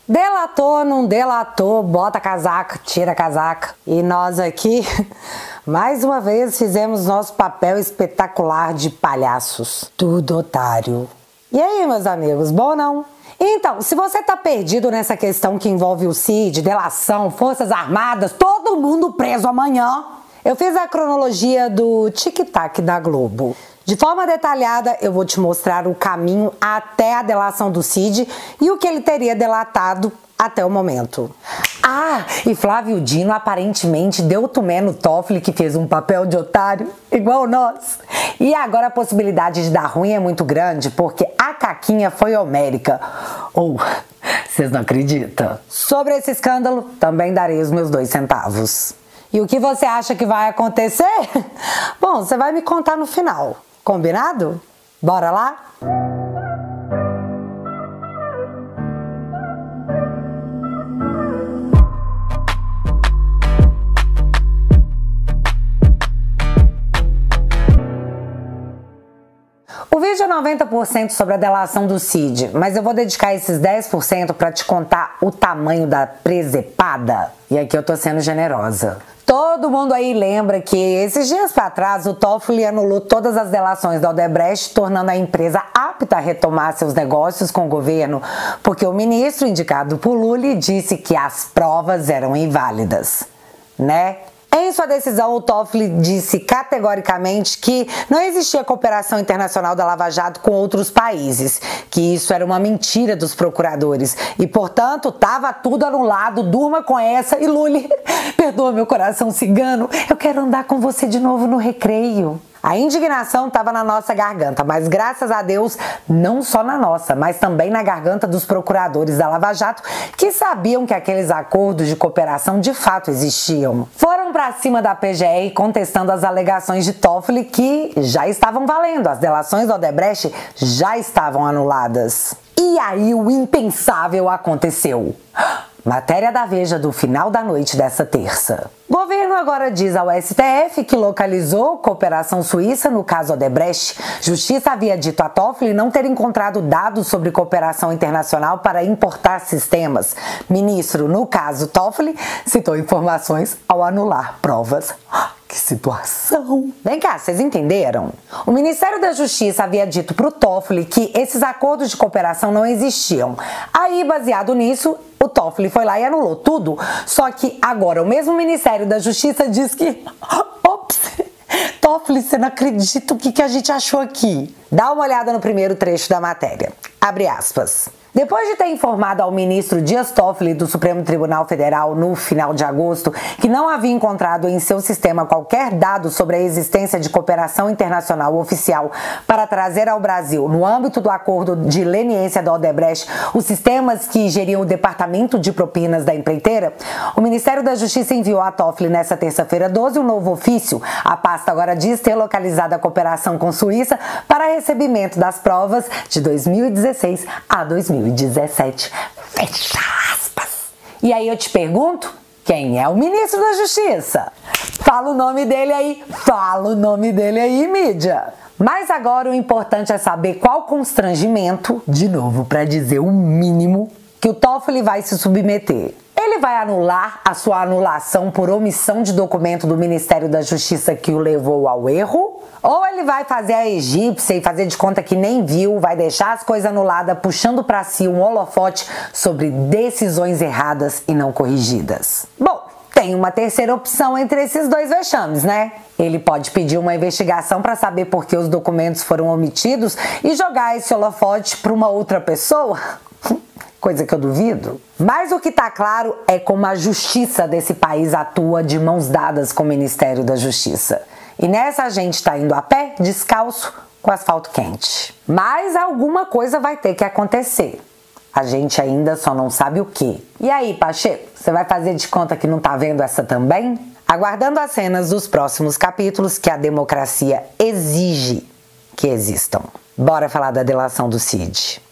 Delatou, não delatou, bota a casaca, tira a casaca. E nós aqui, mais uma vez, fizemos nosso papel espetacular de palhaços. Tudo otário. E aí, meus amigos, bom ou não? Então, se você tá perdido nessa questão que envolve o CID, delação, forças armadas, todo mundo preso amanhã, eu fiz a cronologia do tic-tac da Globo. De forma detalhada, eu vou te mostrar o caminho até a delação do Cid e o que ele teria delatado até o momento. Ah, e Flávio Dino aparentemente deu tumé no Toffoli, que fez um papel de otário, igual nós. E agora a possibilidade de dar ruim é muito grande, porque a caquinha foi homérica. Ou, vocês não acreditam? Sobre esse escândalo, também darei os meus 2 centavos. E o que você acha que vai acontecer? Bom, você vai me contar no final. Combinado? Bora lá? O vídeo é 90% sobre a delação do Cid, mas eu vou dedicar esses 10% para te contar o tamanho da presepada. E aqui eu tô sendo generosa. Todo mundo aí lembra que esses dias para trás o Toffoli anulou todas as delações da Odebrecht, tornando a empresa apta a retomar seus negócios com o governo, porque o ministro indicado por Lula disse que as provas eram inválidas, né? Em sua decisão, o Toffoli disse categoricamente que não existia cooperação internacional da Lava Jato com outros países, que isso era uma mentira dos procuradores e, portanto, estava tudo anulado, durma com essa. E Lula, perdoa meu coração cigano, eu quero andar com você de novo no recreio. A indignação estava na nossa garganta, mas graças a Deus, não só na nossa, mas também na garganta dos procuradores da Lava Jato, que sabiam que aqueles acordos de cooperação de fato existiam. Foram para cima da PGR contestando as alegações de Toffoli que já estavam valendo, as delações da Odebrecht já estavam anuladas. E aí o impensável aconteceu. Matéria da Veja do final da noite dessa terça. Governo agora diz ao STF que localizou cooperação suíça no caso Odebrecht. Justiça havia dito a Toffoli não ter encontrado dados sobre cooperação internacional para importar sistemas. Ministro, no caso Toffoli, citou informações ao anular provas. Que situação! Vem cá, vocês entenderam? O Ministério da Justiça havia dito para o Toffoli que esses acordos de cooperação não existiam. Aí, baseado nisso, o Toffoli foi lá e anulou tudo. Só que agora o mesmo Ministério da Justiça diz que... Ops! Toffoli, você não acredita o que a gente achou aqui. Dá uma olhada no primeiro trecho da matéria. Abre aspas. Depois de ter informado ao ministro Dias Toffoli do Supremo Tribunal Federal no final de agosto que não havia encontrado em seu sistema qualquer dado sobre a existência de cooperação internacional oficial para trazer ao Brasil, no âmbito do acordo de leniência da Odebrecht, os sistemas que geriam o departamento de propinas da empreiteira, o Ministério da Justiça enviou a Toffoli nesta terça-feira 12 um novo ofício. A pasta agora diz ter localizado a cooperação com Suíça para recebimento das provas de 2016 a 2017. Fecha aspas. E aí eu te pergunto, quem é o ministro da Justiça? Fala o nome dele aí, mídia. Mas agora o importante é saber qual constrangimento, de novo para dizer o mínimo, que o Toffoli vai se submeter. Ele vai anular a sua anulação por omissão de documento do Ministério da Justiça que o levou ao erro? Ou ele vai fazer a egípcia e fazer de conta que nem viu, vai deixar as coisas anuladas, puxando para si um holofote sobre decisões erradas e não corrigidas? Bom, tem uma terceira opção entre esses dois vexames, né? Ele pode pedir uma investigação para saber por que os documentos foram omitidos e jogar esse holofote para uma outra pessoa? Coisa que eu duvido. Mas o que tá claro é como a justiça desse país atua de mãos dadas com o Ministério da Justiça. E nessa a gente tá indo a pé, descalço, com asfalto quente. Mas alguma coisa vai ter que acontecer. A gente ainda só não sabe o quê. E aí, Pacheco, você vai fazer de conta que não tá vendo essa também? Aguardando as cenas dos próximos capítulos que a democracia exige que existam. Bora falar da delação do Cid.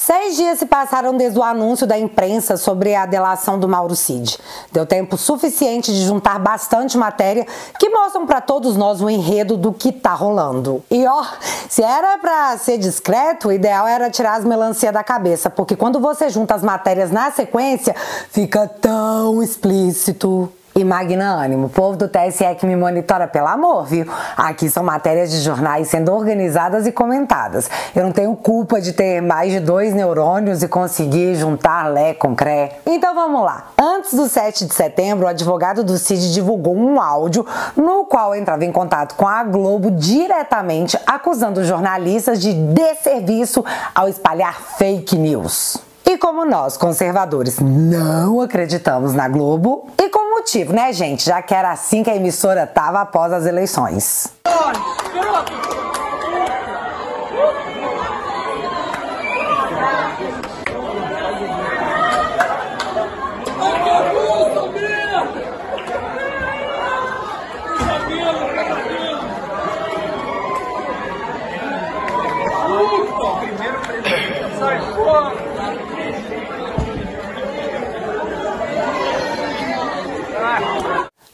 6 dias se passaram desde o anúncio da imprensa sobre a delação do Mauro Cid. Deu tempo suficiente de juntar bastante matéria que mostram para todos nós o enredo do que tá rolando. E ó, se era pra ser discreto, o ideal era tirar as melancia da cabeça, porque quando você junta as matérias na sequência, fica tão explícito. E magnânimo, o povo do TSE que me monitora, pelo amor, viu? Aqui são matérias de jornais sendo organizadas e comentadas. Eu não tenho culpa de ter mais de 2 neurônios e conseguir juntar Lé com Cré. Então vamos lá. Antes do 7 de setembro, o advogado do Cid divulgou um áudio no qual entrava em contato com a Globo diretamente, acusando os jornalistas de desserviço ao espalhar fake news. E como nós, conservadores, não acreditamos na Globo, e com motivo, né, gente? Já que era assim que a emissora tava após as eleições.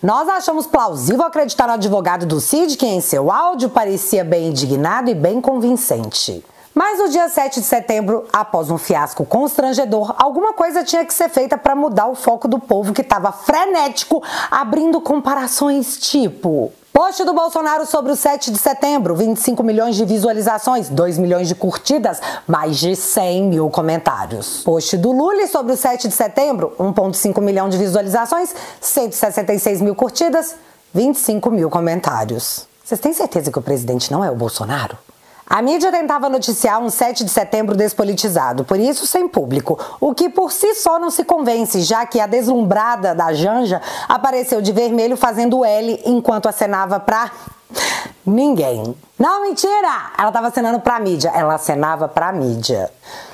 Nós achamos plausível acreditar no advogado do Cid, que em seu áudio parecia bem indignado e bem convincente. Mas no dia 7 de setembro, após um fiasco constrangedor, alguma coisa tinha que ser feita para mudar o foco do povo que estava frenético, abrindo comparações tipo: post do Bolsonaro sobre o 7 de setembro, 25 milhões de visualizações, 2 milhões de curtidas, mais de 100 mil comentários. Post do Lula sobre o 7 de setembro, 1,5 milhão de visualizações, 166 mil curtidas, 25 mil comentários. Vocês têm certeza que o presidente não é o Bolsonaro? A mídia tentava noticiar um 7 de setembro despolitizado, por isso sem público, o que por si só não se convence, já que a deslumbrada da Janja apareceu de vermelho fazendo L enquanto acenava pra ninguém. Não, mentira! Ela estava acenando pra mídia, ela acenava pra mídia.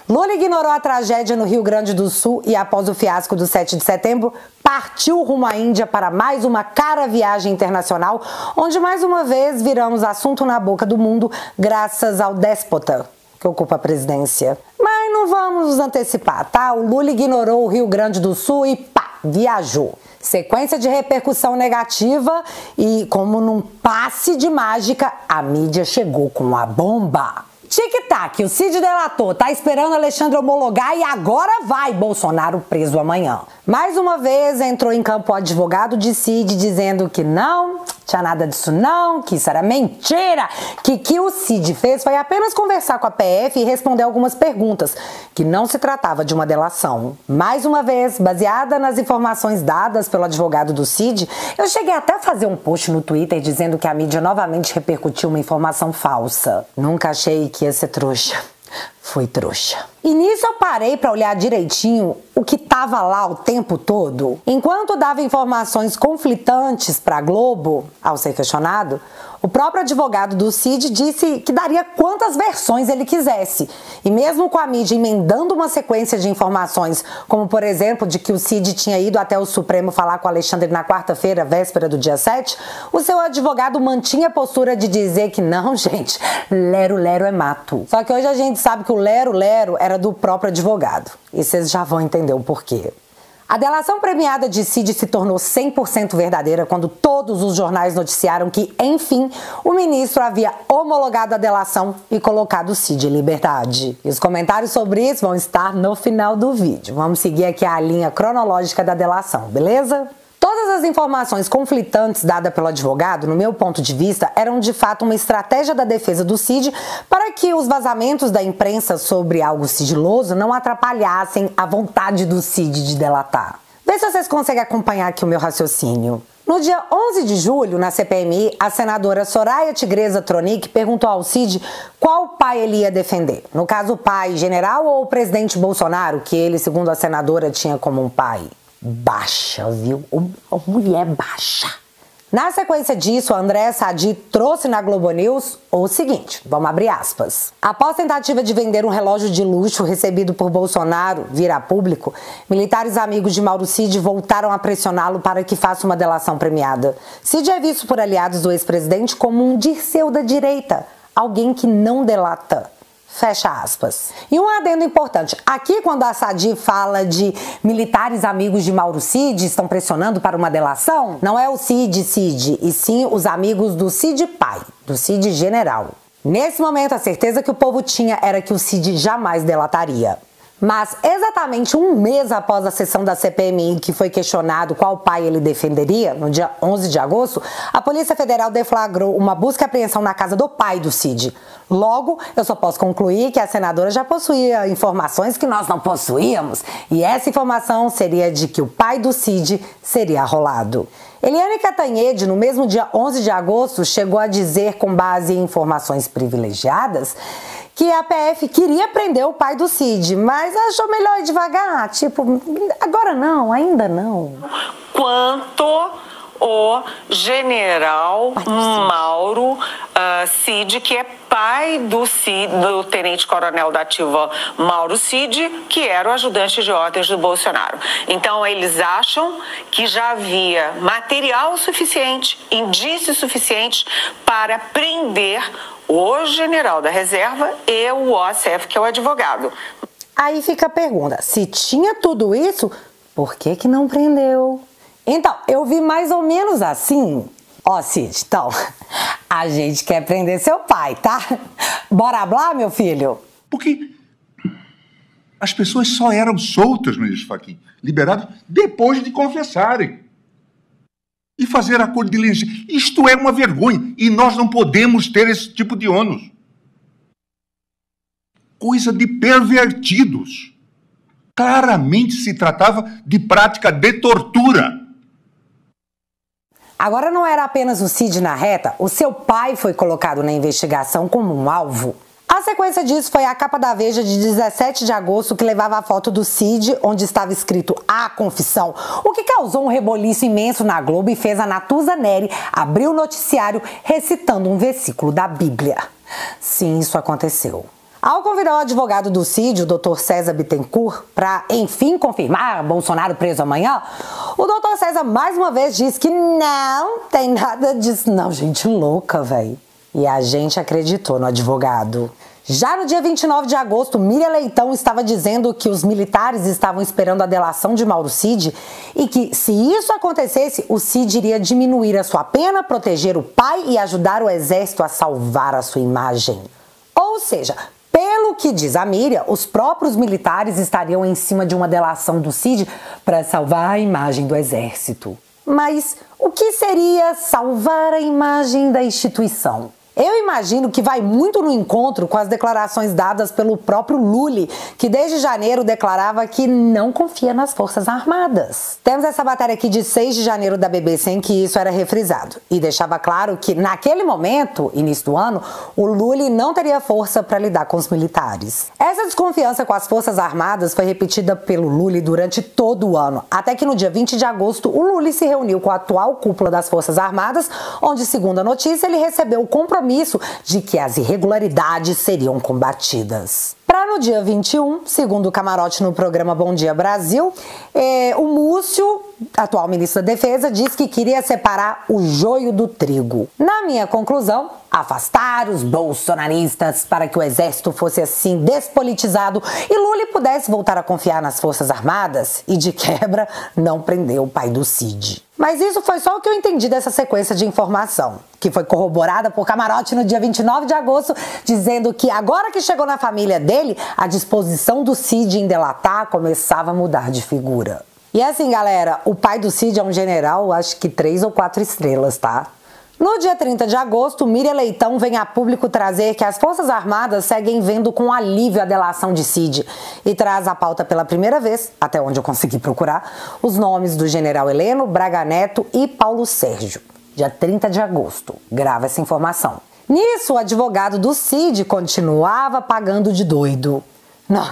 Lula ignorou a tragédia no Rio Grande do Sul e, após o fiasco do 7 de setembro, partiu rumo à Índia para mais uma cara viagem internacional, onde mais uma vez viramos assunto na boca do mundo graças ao déspota que ocupa a presidência. Mas não vamos nos antecipar, tá? O Lula ignorou o Rio Grande do Sul e pá, viajou. Sequência de repercussão negativa e, como num passe de mágica, a mídia chegou com a bomba. Tic-tac, o Cid delatou, tá esperando Alexandre homologar e agora vai, Bolsonaro preso amanhã. Mais uma vez entrou em campo o advogado de Cid dizendo que não, tinha nada disso não, que isso era mentira, que o Cid fez foi apenas conversar com a PF e responder algumas perguntas, que não se tratava de uma delação. Mais uma vez, baseada nas informações dadas pelo advogado do Cid, eu cheguei até a fazer um post no Twitter dizendo que a mídia novamente repercutiu uma informação falsa. Nunca achei que ia ser trouxa. Fui trouxa. E nisso eu parei para olhar direitinho o que tava lá o tempo todo. Enquanto dava informações conflitantes para a Globo, ao ser questionado, o próprio advogado do Cid disse que daria quantas versões ele quisesse. E mesmo com a mídia emendando uma sequência de informações, como por exemplo de que o Cid tinha ido até o Supremo falar com o Alexandre na quarta-feira, véspera do dia 7, o seu advogado mantinha a postura de dizer que não, gente, lero-lero é mato. Só que hoje a gente sabe que o lero-lero era do próprio advogado. E vocês já vão entender o porquê. A delação premiada de Cid se tornou 100% verdadeira quando todos os jornais noticiaram que, enfim, o ministro havia homologado a delação e colocado o Cid em liberdade. E os comentários sobre isso vão estar no final do vídeo. Vamos seguir aqui a linha cronológica da delação, beleza? Todas as informações conflitantes dadas pelo advogado, no meu ponto de vista, eram de fato uma estratégia da defesa do Cid para que os vazamentos da imprensa sobre algo sigiloso não atrapalhassem a vontade do Cid de delatar. Vê se vocês conseguem acompanhar aqui o meu raciocínio. No dia 11 de julho, na CPMI, a senadora Soraya Tigresa Tronic perguntou ao Cid qual pai ele ia defender. No caso, o pai general ou o presidente Bolsonaro, que ele, segundo a senadora, tinha como um pai. Baixa, viu? Uma mulher baixa. Na sequência disso, a Andréa Sadi trouxe na Globo News o seguinte, vamos abrir aspas. Após tentativa de vender um relógio de luxo recebido por Bolsonaro vir a público, militares amigos de Mauro Cid voltaram a pressioná-lo para que faça uma delação premiada. Cid é visto por aliados do ex-presidente como um Dirceu da direita, alguém que não delata. Fecha aspas. E um adendo importante. Aqui, quando a Sadi fala de militares amigos de Mauro Cid estão pressionando para uma delação, não é o Cid, e sim os amigos do Cid pai, do Cid general. Nesse momento, a certeza que o povo tinha era que o Cid jamais delataria. Mas exatamente um mês após a sessão da CPMI, que foi questionado qual pai ele defenderia, no dia 11 de agosto, a Polícia Federal deflagrou uma busca e apreensão na casa do pai do Cid. Logo, eu só posso concluir que a senadora já possuía informações que nós não possuíamos, e essa informação seria de que o pai do Cid seria arrolado. Eliane Cantanhede, no mesmo dia 11 de agosto, chegou a dizer, com base em informações privilegiadas, que a PF queria prender o pai do Cid, mas achou melhor ir devagar, tipo, agora não, ainda não. Quanto o general Mauro Cid, que é pai do tenente-coronel da ativa Mauro Cid, que era o ajudante de ordens do Bolsonaro. Então, eles acham que já havia material suficiente, indícios suficientes para prender o general da reserva e o OASF, que é o advogado. Aí fica a pergunta, se tinha tudo isso, por que não prendeu? Então, eu vi mais ou menos assim. Ó, Cid, então, a gente quer prender seu pai, tá? Bora blá, meu filho? Porque as pessoas só eram soltas, Ministro Fachin, liberadas depois de confessarem. E fazer acordo de diligência. Isto é uma vergonha. E nós não podemos ter esse tipo de ônus. Coisa de pervertidos. Claramente se tratava de prática de tortura. Agora não era apenas o Cid na reta, o seu pai foi colocado na investigação como um alvo. A sequência disso foi a capa da Veja de 17 de agosto, que levava a foto do Cid, onde estava escrito A Confissão, o que causou um reboliço imenso na Globo e fez a Natuza Neri abrir o noticiário recitando um versículo da Bíblia. Sim, isso aconteceu. Ao convidar o advogado do Cid, o Dr. César Bittencourt, para, enfim, confirmar Bolsonaro preso amanhã, o Dr. César mais uma vez disse que não tem nada disso. Não, gente louca, velho. E a gente acreditou no advogado. Já no dia 29 de agosto, Miriam Leitão estava dizendo que os militares estavam esperando a delação de Mauro Cid e que, se isso acontecesse, o Cid iria diminuir a sua pena, proteger o pai e ajudar o exército a salvar a sua imagem. Ou seja, pelo que diz a Miriam, os próprios militares estariam em cima de uma delação do Cid para salvar a imagem do exército. Mas o que seria salvar a imagem da instituição? Eu imagino que vai muito no encontro com as declarações dadas pelo próprio Lully, que desde janeiro declarava que não confia nas Forças Armadas. Temos essa matéria aqui de 6 de janeiro da BBC em que isso era refrisado e deixava claro que naquele momento, início do ano, o Lully não teria força para lidar com os militares. Essa desconfiança com as Forças Armadas foi repetida pelo Lully durante todo o ano, até que no dia 20 de agosto o Lully se reuniu com a atual cúpula das Forças Armadas, onde, segundo a notícia, ele recebeu o compromisso de que as irregularidades seriam combatidas. Para no dia 21, segundo o Camarote no programa Bom Dia Brasil, o Múcio, atual ministro da Defesa, disse que queria separar o joio do trigo. Na minha conclusão, afastar os bolsonaristas para que o exército fosse assim despolitizado e Lula pudesse voltar a confiar nas Forças Armadas e, de quebra, não prender o pai do Cid. Mas isso foi só o que eu entendi dessa sequência de informação, que foi corroborada por Camarote no dia 29 de agosto, dizendo que agora que chegou na família dele, a disposição do Cid em delatar começava a mudar de figura. E assim, galera, o pai do Cid é um general, acho que 3 ou 4 estrelas, tá? No dia 30 de agosto, Miriam Leitão vem a público trazer que as Forças Armadas seguem vendo com alívio a delação de Cid e traz à pauta pela primeira vez, até onde eu consegui procurar, os nomes do general Heleno, Braga Neto e Paulo Sérgio. Dia 30 de agosto, grava essa informação. Nisso, o advogado do Cid continuava pagando de doido. Não,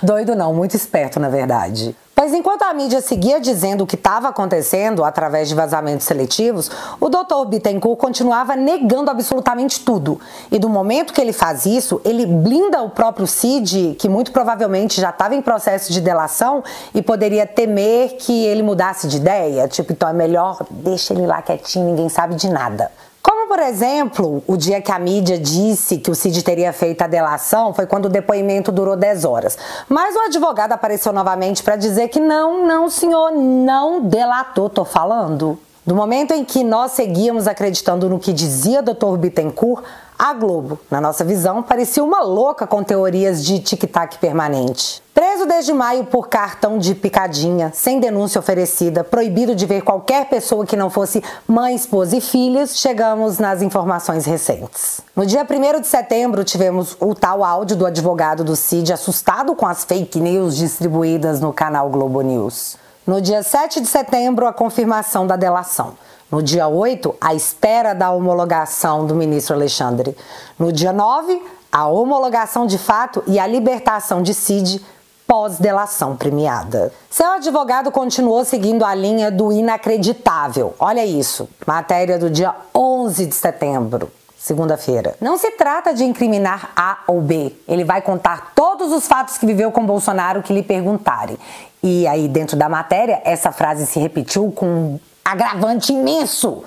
doido não, muito esperto na verdade. Pois enquanto a mídia seguia dizendo o que estava acontecendo através de vazamentos seletivos, o Dr. Bittencourt continuava negando absolutamente tudo. E do momento que ele faz isso, ele blinda o próprio Cid, que muito provavelmente já estava em processo de delação e poderia temer que ele mudasse de ideia. Tipo, então é melhor deixa ele lá quietinho, ninguém sabe de nada. Como Então, por exemplo, o dia que a mídia disse que o Cid teria feito a delação foi quando o depoimento durou 10 horas. Mas o advogado apareceu novamente para dizer que não, senhor, não delatou, tô falando. Do momento em que nós seguíamos acreditando no que dizia Dr. Bittencourt, a Globo, na nossa visão, parecia uma louca com teorias de tic-tac permanente. Preso desde maio por cartão de picadinha, sem denúncia oferecida, proibido de ver qualquer pessoa que não fosse mãe, esposa e filhos, chegamos nas informações recentes. No dia 1º de setembro, tivemos o tal áudio do advogado do Cid assustado com as fake news distribuídas no canal Globo News. No dia 7 de setembro, a confirmação da delação. No dia 8, a espera da homologação do ministro Alexandre. No dia 9, a homologação de fato e a libertação de Cid pós-delação premiada. Seu advogado continuou seguindo a linha do inacreditável. Olha isso, matéria do dia 11 de setembro. Segunda-feira. Não se trata de incriminar A ou B. Ele vai contar todos os fatos que viveu com Bolsonaro que lhe perguntarem. E aí, dentro da matéria, essa frase se repetiu com um agravante imenso.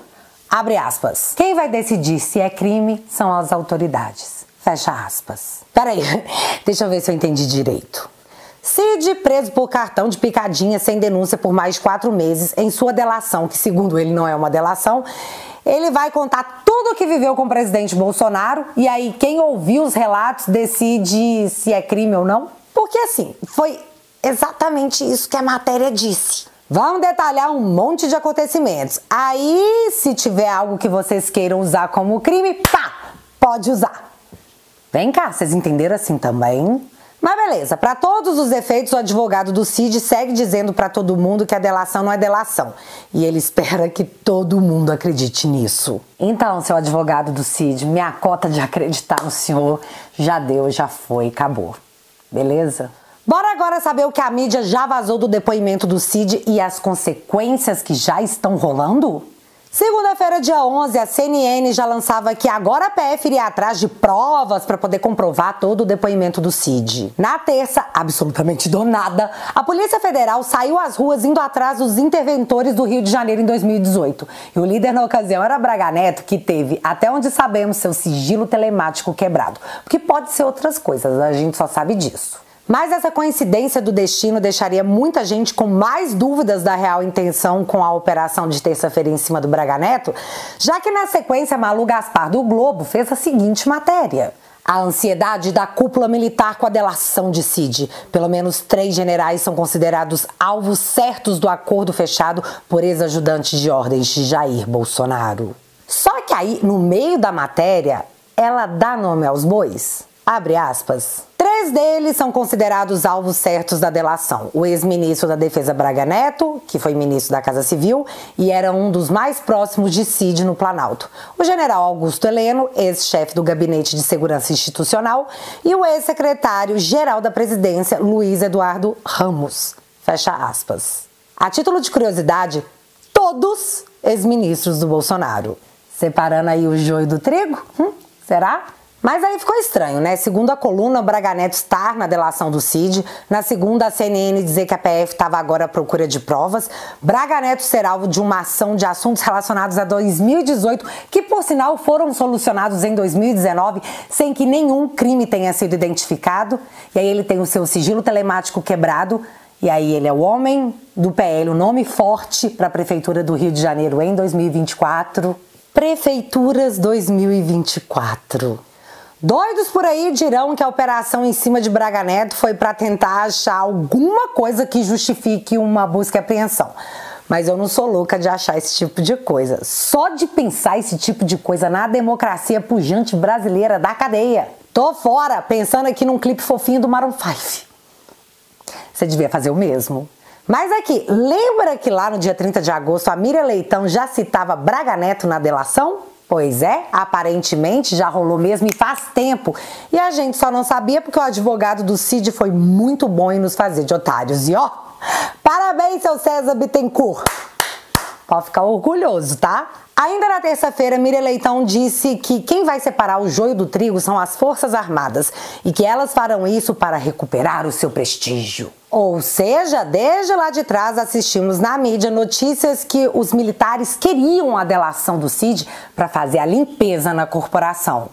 Abre aspas. Quem vai decidir se é crime são as autoridades. Fecha aspas. Peraí, deixa eu ver se eu entendi direito. Cid, preso por cartão de picadinha sem denúncia por mais de 4 meses, em sua delação, que segundo ele não é uma delação, ele vai contar tudo o que viveu com o presidente Bolsonaro e aí quem ouviu os relatos decide se é crime ou não? Porque assim, foi exatamente isso que a matéria disse. Vamos detalhar um monte de acontecimentos. Aí, se tiver algo que vocês queiram usar como crime, pá, pode usar. Vem cá, vocês entenderam assim também? Mas beleza, para todos os efeitos, o advogado do Cid segue dizendo para todo mundo que a delação não é delação. E ele espera que todo mundo acredite nisso. Então, seu advogado do Cid, minha cota de acreditar no senhor já deu, já foi, acabou. Beleza? Bora agora saber o que a mídia já vazou do depoimento do Cid e as consequências que já estão rolando? Segunda-feira, dia 11, a CNN já lançava que agora a PF iria atrás de provas para poder comprovar todo o depoimento do Cid. Na terça, absolutamente do nada, a Polícia Federal saiu às ruas indo atrás dos interventores do Rio de Janeiro em 2018. E o líder na ocasião era Braga Neto, que teve, até onde sabemos, seu sigilo telemático quebrado. Porque pode ser outras coisas, a gente só sabe disso. Mas essa coincidência do destino deixaria muita gente com mais dúvidas da real intenção com a operação de terça-feira em cima do Braga Neto, já que na sequência Malu Gaspar do Globo fez a seguinte matéria. A ansiedade da cúpula militar com a delação de Cid. Pelo menos 3 generais são considerados alvos certos do acordo fechado por ex-ajudantes de ordens de Jair Bolsonaro. Só que aí, no meio da matéria, ela dá nome aos bois. Abre aspas. 3 deles são considerados alvos certos da delação. O ex-ministro da Defesa Braga Neto, que foi ministro da Casa Civil e era um dos mais próximos de Cid no Planalto. O general Augusto Heleno, ex-chefe do Gabinete de Segurança Institucional, e o ex-secretário-geral da Presidência, Luiz Eduardo Ramos. Fecha aspas. A título de curiosidade, todos ex-ministros do Bolsonaro. Separando aí o joio do trigo? Será? Mas aí ficou estranho, né? Segundo a coluna, Braga Neto estar na delação do Cid. Na segunda, a CNN dizer que a PF estava agora à procura de provas. Braga Neto ser alvo de uma ação de assuntos relacionados a 2018, que por sinal foram solucionados em 2019, sem que nenhum crime tenha sido identificado. E aí ele tem o seu sigilo telemático quebrado. E aí ele é o homem do PL, o nome forte para a Prefeitura do Rio de Janeiro em 2024. Prefeituras 2024. Doidos por aí dirão que a operação em cima de Braga Neto foi para tentar achar alguma coisa que justifique uma busca e apreensão. Mas eu não sou louca de achar esse tipo de coisa. Só de pensar esse tipo de coisa na democracia pujante brasileira da cadeia. Tô fora, pensando aqui num clipe fofinho do Maroon 5. Você devia fazer o mesmo. Mas aqui, lembra que lá no dia 30 de agosto a Miriam Leitão já citava Braga Neto na delação? Pois é, aparentemente já rolou mesmo e faz tempo. E a gente só não sabia porque o advogado do Cid foi muito bom em nos fazer de otários. E ó, parabéns, seu César Bittencourt! Pode ficar orgulhoso, tá? Ainda na terça-feira, Miriam Leitão disse que quem vai separar o joio do trigo são as Forças Armadas e que elas farão isso para recuperar o seu prestígio. Ou seja, desde lá de trás assistimos na mídia notícias que os militares queriam a delação do Cid para fazer a limpeza na corporação.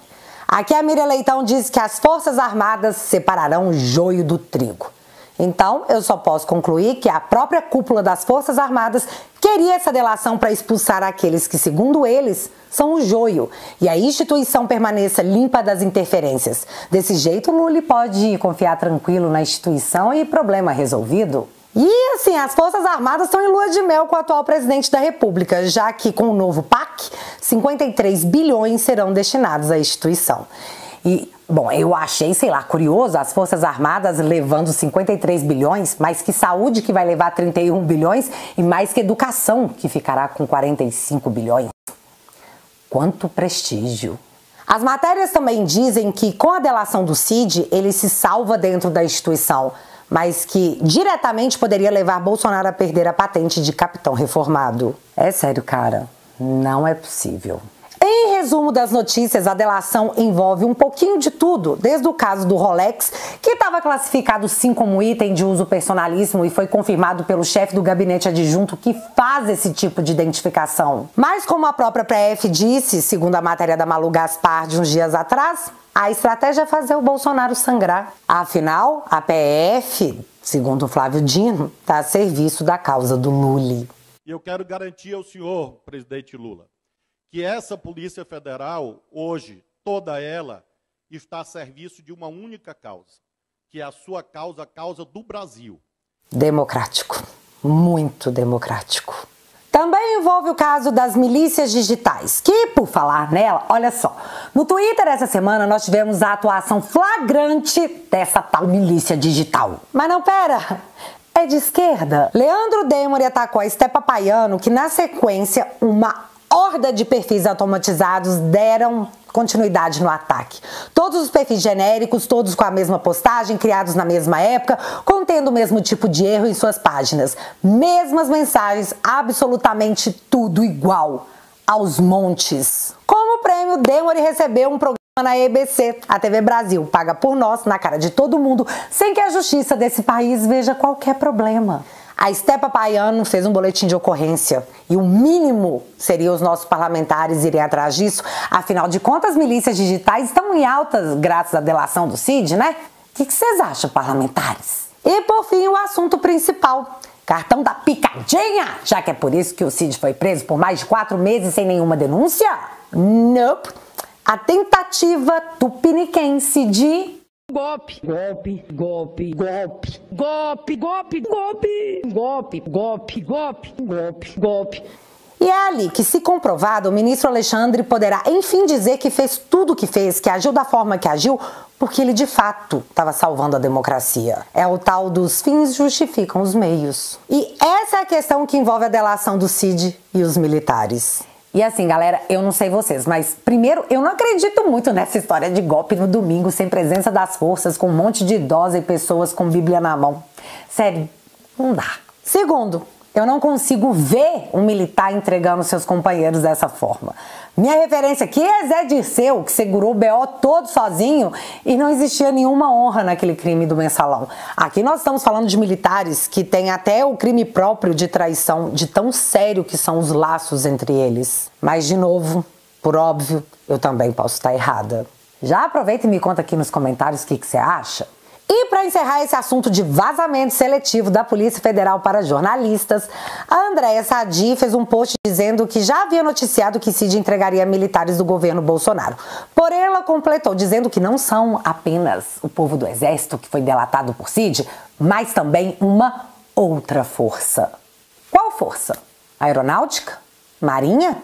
Aqui a Miriam Leitão diz que as Forças Armadas separarão o joio do trigo. Então, eu só posso concluir que a própria cúpula das Forças Armadas queria essa delação para expulsar aqueles que, segundo eles, são o joio e a instituição permaneça limpa das interferências. Desse jeito, Lula pode confiar tranquilo na instituição e problema resolvido. E assim, as Forças Armadas estão em lua de mel com o atual presidente da República, já que com o novo PAC, 53 bilhões serão destinados à instituição. E, bom, eu achei, curioso as Forças Armadas levando 53 bilhões, mais que saúde, que vai levar 31 bilhões, e mais que educação, que ficará com 45 bilhões. Quanto prestígio! As matérias também dizem que com a delação do Cid, ele se salva dentro da instituição, mas que diretamente poderia levar Bolsonaro a perder a patente de capitão reformado. É sério, cara, não é possível. Em resumo das notícias, a delação envolve um pouquinho de tudo, desde o caso do Rolex, que estava classificado sim como item de uso personalíssimo e foi confirmado pelo chefe do gabinete adjunto que faz esse tipo de identificação. Mas como a própria PF disse, segundo a matéria da Malu Gaspar de uns dias atrás, a estratégia é fazer o Bolsonaro sangrar. Afinal, a PF, segundo o Flávio Dino, está a serviço da causa do Lula. E eu quero garantir ao senhor, presidente Lula, que essa Polícia Federal, hoje, toda ela, está a serviço de uma única causa, que é a sua causa, a causa do Brasil. Democrático. Muito democrático. Também envolve o caso das milícias digitais, que, por falar nela, olha só, no Twitter essa semana nós tivemos a atuação flagrante dessa tal milícia digital. Mas não, pera, é de esquerda. Leandro Demore atacou a Stepa Paiano, que na sequência uma horda de perfis automatizados deram continuidade no ataque. Todos os perfis genéricos, todos com a mesma postagem, criados na mesma época, contendo o mesmo tipo de erro em suas páginas. Mesmas mensagens, absolutamente tudo igual, aos montes. Como prêmio, Demore recebeu um programa na EBC, a TV Brasil, paga por nós, na cara de todo mundo, sem que a justiça desse país veja qualquer problema. A Stepa Paiano fez um boletim de ocorrência e o mínimo seria os nossos parlamentares irem atrás disso. Afinal de contas, as milícias digitais estão em altas graças à delação do Cid, né? O que vocês acham, parlamentares? E por fim, o assunto principal. Cartão da picadinha! Já que é por isso que o Cid foi preso por mais de 4 meses sem nenhuma denúncia? Nope! A tentativa tupiniquense de golpe, golpe, golpe, golpe, golpe, golpe, golpe, golpe, golpe, golpe, golpe, golpe. E é ali que, se comprovado, o ministro Alexandre poderá enfim dizer que fez tudo o que fez, que agiu da forma que agiu, porque ele de fato estava salvando a democracia. É o tal dos fins justificam os meios. E essa é a questão que envolve a delação do Cid e os militares. E assim, galera, eu não sei vocês, mas primeiro, eu não acredito muito nessa história de golpe no domingo, sem presença das forças, com um monte de idosa e pessoas com Bíblia na mão. Sério, não dá. Segundo, eu não consigo ver um militar entregando seus companheiros dessa forma. Minha referência aqui é Zé Dirceu, que segurou o BO todo sozinho e não existia nenhuma honra naquele crime do mensalão. Aqui nós estamos falando de militares que têm até o crime próprio de traição, de tão sério que são os laços entre eles. Mas, de novo, por óbvio, eu também posso estar errada. Já aproveita e me conta aqui nos comentários o que você acha. E para encerrar esse assunto de vazamento seletivo da Polícia Federal para jornalistas, a Andréia Sadi fez um post dizendo que já havia noticiado que Cid entregaria militares do governo Bolsonaro. Porém, ela completou dizendo que não são apenas o povo do Exército que foi delatado por Cid, mas também uma outra força. Qual força? Aeronáutica? Marinha?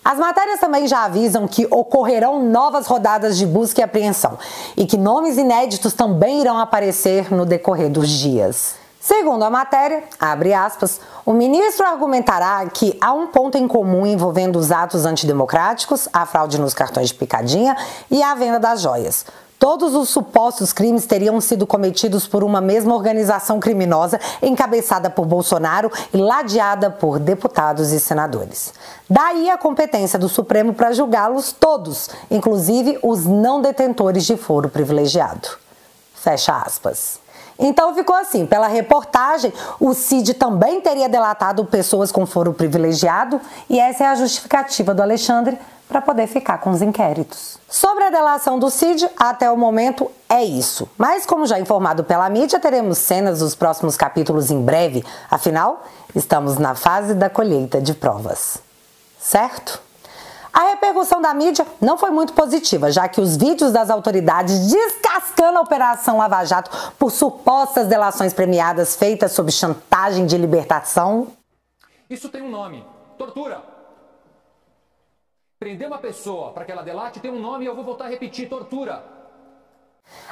As matérias também já avisam que ocorrerão novas rodadas de busca e apreensão e que nomes inéditos também irão aparecer no decorrer dos dias. Segundo a matéria, abre aspas, o ministro argumentará que há um ponto em comum envolvendo os atos antidemocráticos, a fraude nos cartões de picadinha e a venda das joias. Todos os supostos crimes teriam sido cometidos por uma mesma organização criminosa encabeçada por Bolsonaro e ladeada por deputados e senadores. Daí a competência do Supremo para julgá-los todos, inclusive os não detentores de foro privilegiado. Fecha aspas. Então ficou assim, pela reportagem, o Cid também teria delatado pessoas com foro privilegiado e essa é a justificativa do Alexandre para poder ficar com os inquéritos. Sobre a delação do Cid, até o momento é isso. Mas como já informado pela mídia, teremos cenas dos próximos capítulos em breve. Afinal, estamos na fase da colheita de provas. Certo? A repercussão da mídia não foi muito positiva, já que os vídeos das autoridades descascando a Operação Lava Jato por supostas delações premiadas feitas sob chantagem de libertação. Isso tem um nome: tortura. Prender uma pessoa para que ela delate tem um nome e eu vou voltar a repetir: tortura.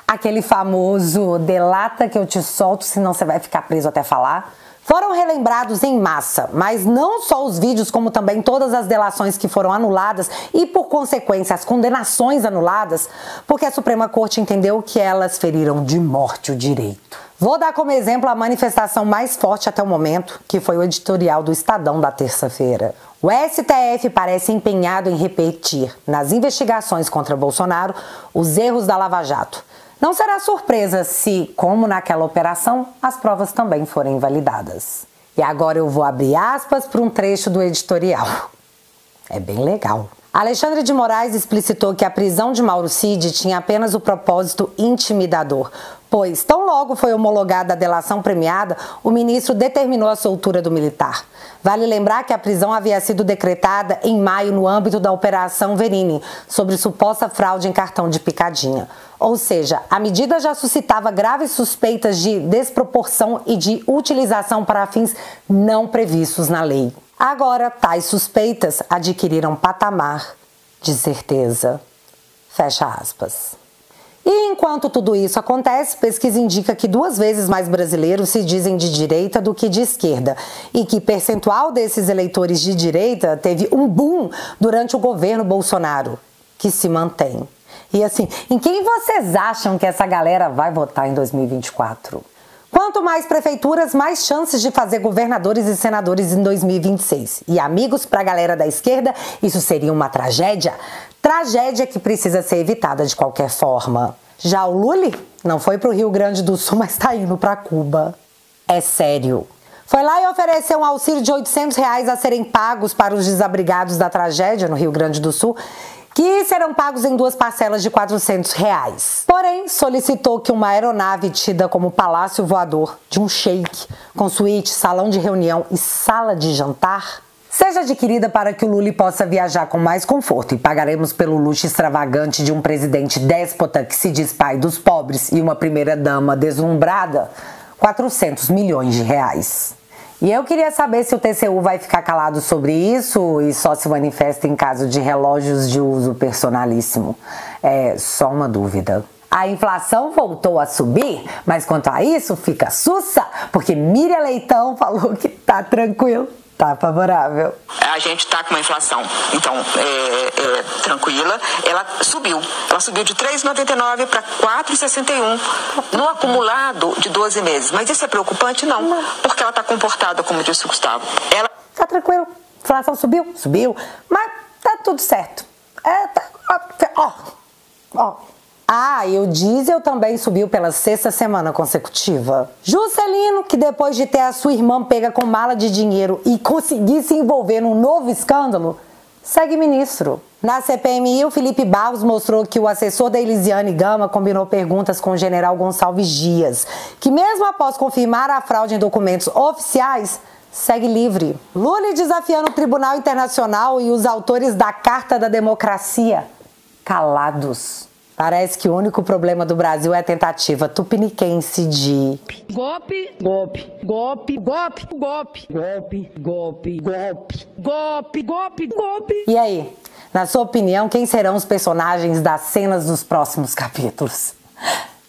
Aquele famoso delata que eu te solto, senão você vai ficar preso até falar. Foram relembrados em massa, mas não só os vídeos, como também todas as delações que foram anuladas e, por consequência, as condenações anuladas, porque a Suprema Corte entendeu que elas feriram de morte o direito. Vou dar como exemplo a manifestação mais forte até o momento, que foi o editorial do Estadão da terça-feira. O STF parece empenhado em repetir, nas investigações contra Bolsonaro, os erros da Lava Jato. Não será surpresa se, como naquela operação, as provas também forem invalidadas. E agora eu vou abrir aspas para um trecho do editorial. É bem legal. Alexandre de Moraes explicitou que a prisão de Mauro Cid tinha apenas o propósito intimidador, pois, tão logo foi homologada a delação premiada, o ministro determinou a soltura do militar. Vale lembrar que a prisão havia sido decretada em maio no âmbito da Operação Verini, sobre suposta fraude em cartão de picadinha. Ou seja, a medida já suscitava graves suspeitas de desproporção e de utilização para fins não previstos na lei. Agora, tais suspeitas adquiriram patamar de certeza. Fecha aspas. E enquanto tudo isso acontece, pesquisa indica que 2 vezes mais brasileiros se dizem de direita do que de esquerda e que percentual desses eleitores de direita teve um boom durante o governo Bolsonaro, que se mantém. E assim, em quem vocês acham que essa galera vai votar em 2024? Quanto mais prefeituras, mais chances de fazer governadores e senadores em 2026. E amigos, pra galera da esquerda, isso seria uma tragédia? Tragédia que precisa ser evitada de qualquer forma. Já o Lully não foi pro Rio Grande do Sul, mas tá indo pra Cuba. É sério. Foi lá e ofereceu um auxílio de R$800 a serem pagos para os desabrigados da tragédia no Rio Grande do Sul, que serão pagos em 2 parcelas de R$400. Porém, solicitou que uma aeronave tida como palácio voador de um sheik, com suíte, salão de reunião e sala de jantar, seja adquirida para que o Lully possa viajar com mais conforto, e pagaremos pelo luxo extravagante de um presidente déspota que se diz pai dos pobres e uma primeira-dama deslumbrada, R$400 milhões. E eu queria saber se o TCU vai ficar calado sobre isso e só se manifesta em caso de relógios de uso personalíssimo. É só uma dúvida. A inflação voltou a subir, mas quanto a isso, fica sussa, porque Miriam Leitão falou que tá tranquilo. Tá favorável. A gente está com uma inflação, então, tranquila. Ela subiu de 3,99 para 4,61 no acumulado de 12 meses. Mas isso é preocupante? Não, porque ela está comportada, como disse o Gustavo. Ela tá tranquilo. Inflação subiu, mas tá tudo certo. Ah, e o diesel também subiu pela 6ª semana consecutiva. Juscelino, que depois de ter a sua irmã pega com mala de dinheiro e conseguir se envolver num novo escândalo, segue ministro. Na CPMI, o Felipe Barros mostrou que o assessor da Elisiane Gama combinou perguntas com o general Gonçalves Dias, que mesmo após confirmar a fraude em documentos oficiais, segue livre. Lula desafiando o Tribunal Internacional e os autores da Carta da Democracia calados. Parece que o único problema do Brasil é a tentativa tupiniquense de golpe, golpe, golpe, golpe, golpe, golpe, golpe, golpe, golpe, golpe, golpe. E aí, na sua opinião, quem serão os personagens das cenas dos próximos capítulos?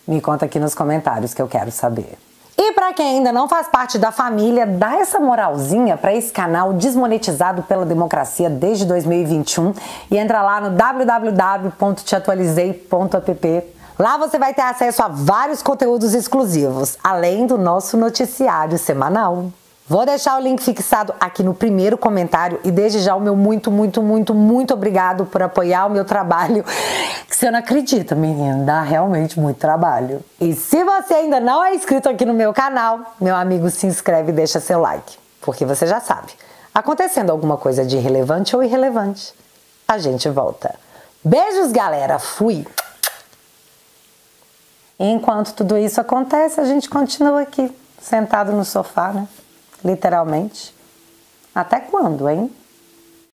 Me conta aqui nos comentários que eu quero saber. E para quem ainda não faz parte da família, dá essa moralzinha para esse canal desmonetizado pela democracia desde 2021 e entra lá no www.teatualizei.app. Lá você vai ter acesso a vários conteúdos exclusivos, além do nosso noticiário semanal. Vou deixar o link fixado aqui no primeiro comentário e desde já o meu muito obrigado por apoiar o meu trabalho. Que você não acredita, menino, dá realmente muito trabalho. E se você ainda não é inscrito aqui no meu canal, meu amigo, se inscreve e deixa seu like. Porque você já sabe, acontecendo alguma coisa de relevante ou irrelevante, a gente volta. Beijos, galera. Fui! E enquanto tudo isso acontece, a gente continua aqui, sentado no sofá, né? Literalmente. Até quando, hein?